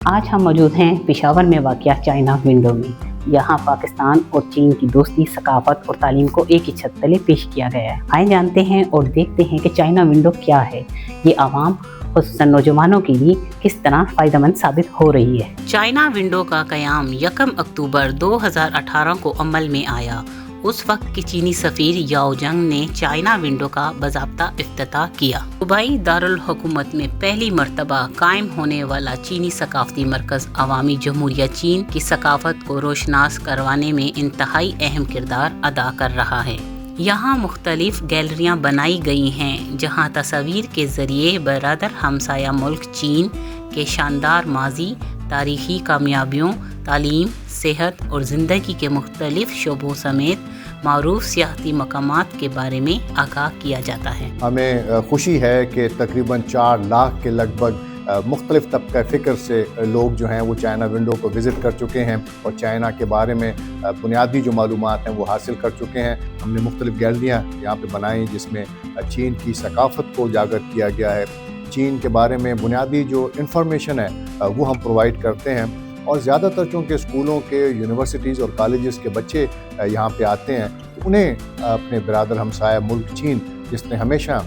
آج ہم موجود ہیں پشاور میں واقع چائنا ونڈو میں۔ یہاں پاکستان اور چین کی دوستی، ثقافت اور تعلیم کو ایک ہی چھت تلے پیش کیا گیا ہے۔ آئے جانتے ہیں اور دیکھتے ہیں کہ چائنا ونڈو کیا ہے، یہ عوام خصوصاً نوجوانوں کے لیے کس طرح فائدہ مند ثابت ہو رہی ہے۔ چائنا ونڈو کا قیام 1 اکتوبر 2018 کو عمل میں آیا۔ اس وقت کے چینی سفیر یاؤ جنگ نے چائنا ونڈو کا باضابطہ افتتاح کیا۔ صوبائی دارالحکومت میں پہلی مرتبہ قائم ہونے والا چینی ثقافتی مرکز عوامی جمہوریہ چین کی ثقافت کو روشناس کروانے میں انتہائی اہم کردار ادا کر رہا ہے۔ یہاں مختلف گیلریاں بنائی گئی ہیں جہاں تصاویر کے ذریعے برادر ہمسایہ ملک چین کے شاندار ماضی، تاریخی کامیابیوں، تعلیم، صحت اور زندگی کے مختلف شعبوں سمیت معروف سیاحتی مقامات کے بارے میں آگاہ کیا جاتا ہے۔ ہمیں خوشی ہے کہ تقریباً 4 لاکھ کے لگ بھگ مختلف طبقہ فکر سے لوگ جو ہیں وہ چائنا ونڈو کو وزٹ کر چکے ہیں اور چائنا کے بارے میں بنیادی جو معلومات ہیں وہ حاصل کر چکے ہیں۔ ہم نے مختلف گیلریاں یہاں پہ بنائیں جس میں چین کی ثقافت کو اجاگر کیا گیا ہے، چین کے بارے میں بنیادی جو انفارمیشن ہے وہ ہم پرووائڈ کرتے ہیں، اور زیادہ تر چونکہ اسکولوں کے، یونیورسٹیز اور کالجز کے بچے یہاں پہ آتے ہیں، انہیں اپنے برادر ہمسایہ ملک چین جس نے ہمیشہ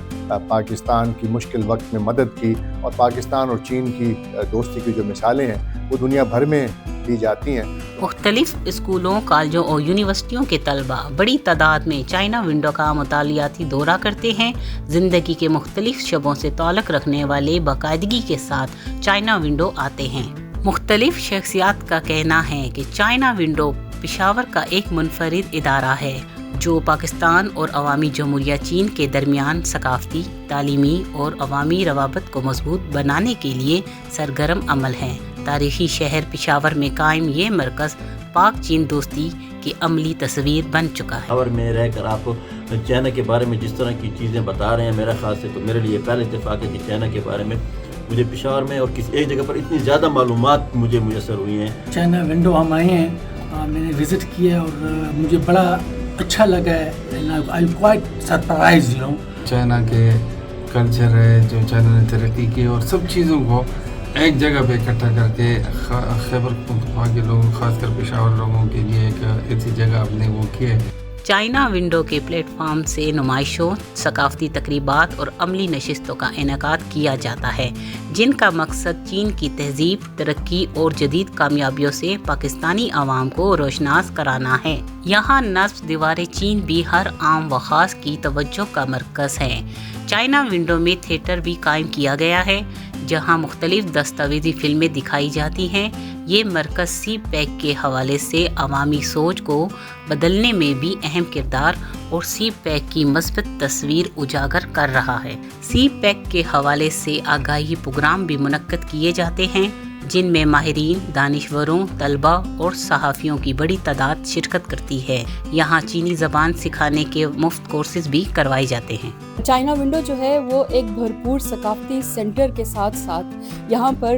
پاکستان کی مشکل وقت میں مدد کی، اور پاکستان اور چین کی دوستی کی جو مثالیں ہیں وہ دنیا بھر میں دی جاتی ہیں۔ مختلف اسکولوں، کالجوں اور یونیورسٹیوں کے طلباء بڑی تعداد میں چائنا ونڈو کا مطالعاتی دورہ کرتے ہیں۔ زندگی کے مختلف شعبوں سے تعلق رکھنے والے باقاعدگی کے ساتھ چائنا ونڈو آتے ہیں۔ مختلف شخصیات کا کہنا ہے کہ چائنا ونڈو پشاور کا ایک منفرد ادارہ ہے جو پاکستان اور عوامی جمہوریہ چین کے درمیان ثقافتی، تعلیمی اور عوامی روابط کو مضبوط بنانے کے لیے سرگرم عمل ہے۔ تاریخی شہر پشاور میں قائم یہ مرکز پاک چین دوستی کی عملی تصویر بن چکا ہے۔ پشاور میں رہ کر آپ کو چائنا کے بارے میں جس طرح کی چیزیں بتا رہے ہیں، میرا خاص ہے تو میرے لیے پہلا اتفاق ہے کہ چائنا کے بارے میں مجھے پشاور میں اور کسی ایک جگہ پر اتنی زیادہ معلومات مجھے میسر ہوئی ہیں۔ چائنا ونڈو ہم آئے ہیں، میں نے وزٹ کیا اور مجھے بڑا اچھا لگا ہے۔ I'm quite surprised, چائنا کے کلچر ہے جو چائنا نے ترقی کی اور سب چیزوں کو ایک جگہ پہ اکٹھا کر کے خیبر پختونخوا کے لوگوں، خاص کر پشاور لوگوں کے لیے ایک ایسی جگہ آپ نے وہ کی ہے۔ چائنا ونڈو کے پلیٹ فارم سے نمائشوں، ثقافتی تقریبات اور عملی نشستوں کا انعقاد کیا جاتا ہے جن کا مقصد چین کی تہذیب، ترقی اور جدید کامیابیوں سے پاکستانی عوام کو روشناس کرانا ہے۔ یہاں نصب دیوار چین بھی ہر عام و خاص کی توجہ کا مرکز ہے۔ چائنا ونڈو میں تھیٹر بھی قائم کیا گیا ہے جہاں مختلف دستاویزی فلمیں دکھائی جاتی ہیں۔ یہ مرکز سی پیک کے حوالے سے عوامی سوچ کو بدلنے میں بھی اہم کردار اور سی پیک کی مثبت تصویر اجاگر کر رہا ہے۔ سی پیک کے حوالے سے آگاہی پروگرام بھی منعقد کیے جاتے ہیں جن میں ماہرین، دانشوروں، طلباء اور صحافیوں کی بڑی تعداد شرکت کرتی ہے۔ یہاں چینی زبان سکھانے کے مفت کورسز بھی کروائے جاتے ہیں۔ چائنا ونڈو جو ہے وہ ایک بھرپور ثقافتی سینٹر کے ساتھ ساتھ یہاں پر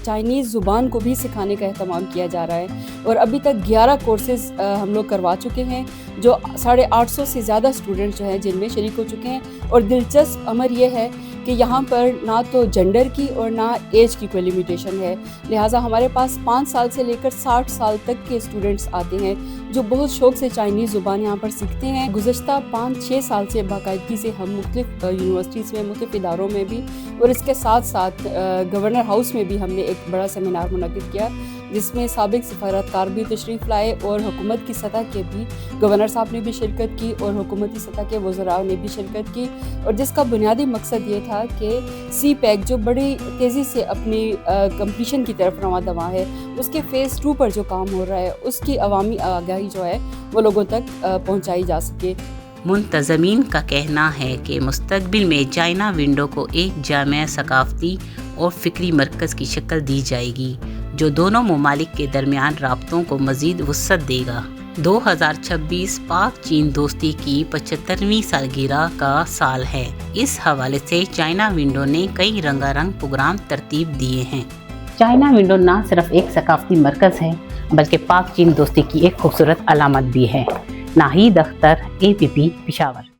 چائنیز زبان کو بھی سکھانے کا اہتمام کیا جا رہا ہے، اور ابھی تک 11 کورسز ہم لوگ کروا چکے ہیں جو 850 سے زیادہ اسٹوڈنٹس جو ہیں جن میں شریک ہو چکے ہیں۔ اور دلچسپ امر یہ ہے کہ یہاں پر نہ تو جنڈر کی اور نہ ایج کی کوئی لمیٹیشن ہے، لہٰذا ہمارے پاس 5 سال سے لے کر 60 سال تک کے اسٹوڈنٹس آتے ہیں جو بہت شوق سے چائنیز زبان یہاں پر سیکھتے ہیں۔ گزشتہ 5-6 سال سے باقاعدگی سے ہم مختلف یونیورسٹیز میں، مختلف اداروں میں بھی، اور اس کے ساتھ ساتھ گورنر ہاؤس میں بھی ہم نے ایک بڑا سیمینار منعقد کیا جس میں سابق سفارتکار بھی تشریف لائے، اور حکومت کی سطح کے بھی گورنر صاحب نے بھی شرکت کی اور حکومتی سطح کے وزراء نے بھی شرکت کی، اور جس کا بنیادی مقصد یہ تھا کہ سی پیک جو بڑی تیزی سے اپنی کمپلیشن کی طرف رواں دواں ہے، اس کے فیز 2 پر جو کام ہو رہا ہے اس کی عوامی آگاہی جو ہے وہ لوگوں تک پہنچائی جا سکے۔ منتظمین کا کہنا ہے کہ مستقبل میں چائنا ونڈو کو ایک جامع ثقافتی اور فکری مرکز کی شکل دی جائے گی جو دونوں ممالک کے درمیان رابطوں کو مزید وسعت دے گا۔ 2026 پاک چین دوستی کی 75ویں سالگرہ کا سال ہے۔ اس حوالے سے چائنا ونڈو نے کئی رنگا رنگ پروگرام ترتیب دیے ہیں۔ چائنا ونڈو نہ صرف ایک ثقافتی مرکز ہے بلکہ پاک چین دوستی کی ایک خوبصورت علامت بھی ہے۔ ناہید اختر، APP پشاور۔